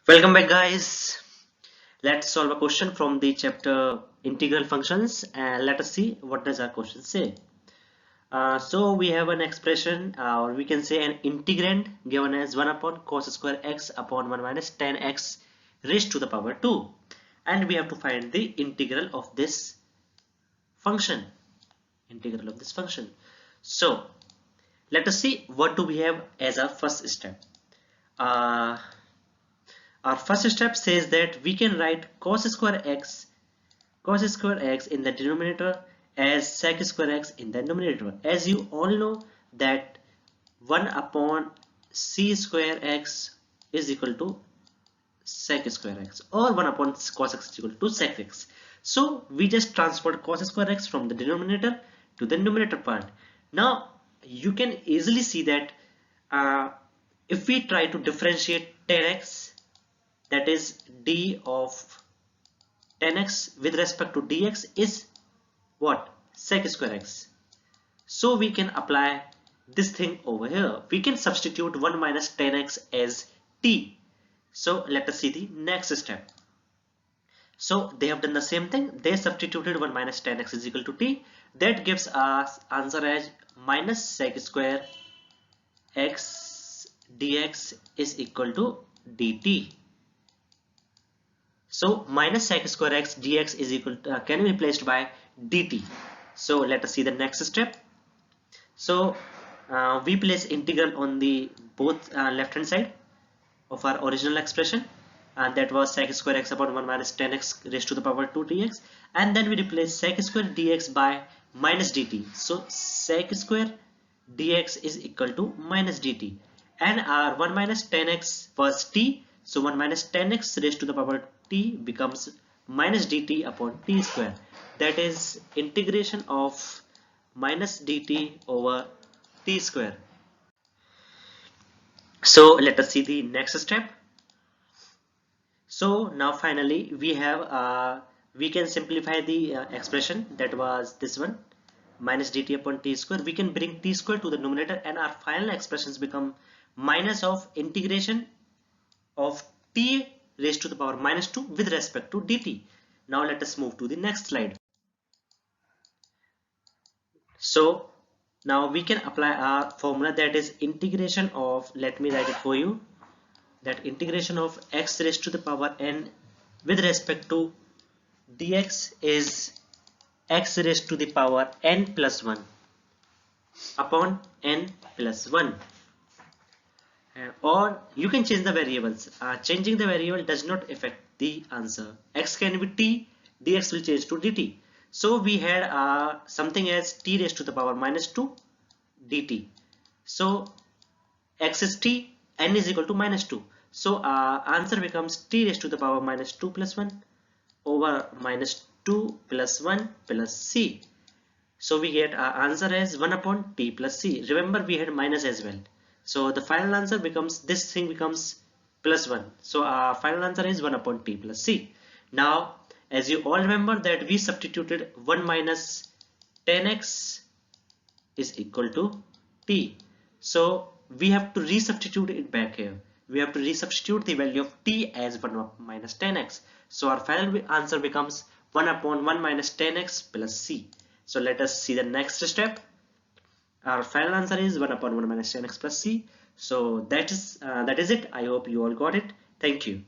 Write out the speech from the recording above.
Welcome back, guys. Let's solve a question from the chapter integral functions and let us see what does our question say. So we have an expression or we can say an integrand given as 1 upon cos square x upon 1 minus tan x raised to the power 2, and we have to find the integral of this function. So let us see what do we have as our first step. Uh, Our first step says that we can write cos square x in the denominator as sec square x in the numerator. As you all know that 1 upon c square x is equal to sec square x, or 1 upon cos x is equal to sec x. So we just transferred cos square x from the denominator to the numerator part. Now you can easily see that if we try to differentiate tan x, that is d of tan x with respect to dx is what? Sec square x. So we can apply this thing over here. We can substitute 1 minus tan x as t. So let us see the next step. So they have done the same thing. They substituted 1 minus tan x is equal to t. That gives us answer as minus sec square x dx is equal to dt. So minus sec square x dx is equal to, can be replaced by dt. So let us see the next step. So we place integral on the both left hand side of our original expression, and that was sec square x upon 1 minus tan x raised to the power 2 dx, and then we replace sec square dx by minus dt. So sec square dx is equal to minus dt, and our 1 minus tan x was t. So 1 minus tan x raised to the power t becomes minus dt upon t square. That is integration of minus dt over t square. So let us see the next step. So now finally we have we can simplify the expression that was this one, minus dt upon t square. We can bring t square to the numerator, and our final expressions become minus of integration of t raised to the power minus 2 with respect to dt. Now let us move to the next slide. So now we can apply our formula, that is integration of, let me write it for you, that integration of x raised to the power n with respect to dx is x raised to the power n plus 1 upon n plus 1. Or you can change the variables. Changing the variable does not affect the answer. X can be t, dx will change to dt. So we had something as t raised to the power minus 2 dt. So x is t, n is equal to minus 2. So answer becomes t raised to the power minus 2 plus 1 over minus 2 plus 1 plus c. So we get our answer as 1 upon t plus c. Remember we had minus as well. So the final answer becomes, this thing becomes plus 1. So our final answer is 1 upon t plus c. Now as you all remember that we substituted 1 minus tan x is equal to t. So we have to resubstitute it back here. We have to resubstitute the value of t as 1 minus tan x. So our final answer becomes 1 upon 1 minus tan x plus c. So let us see the next step. Our final answer is 1 upon 1 minus tan x plus c. So that is it. I hope you all got it. Thank you.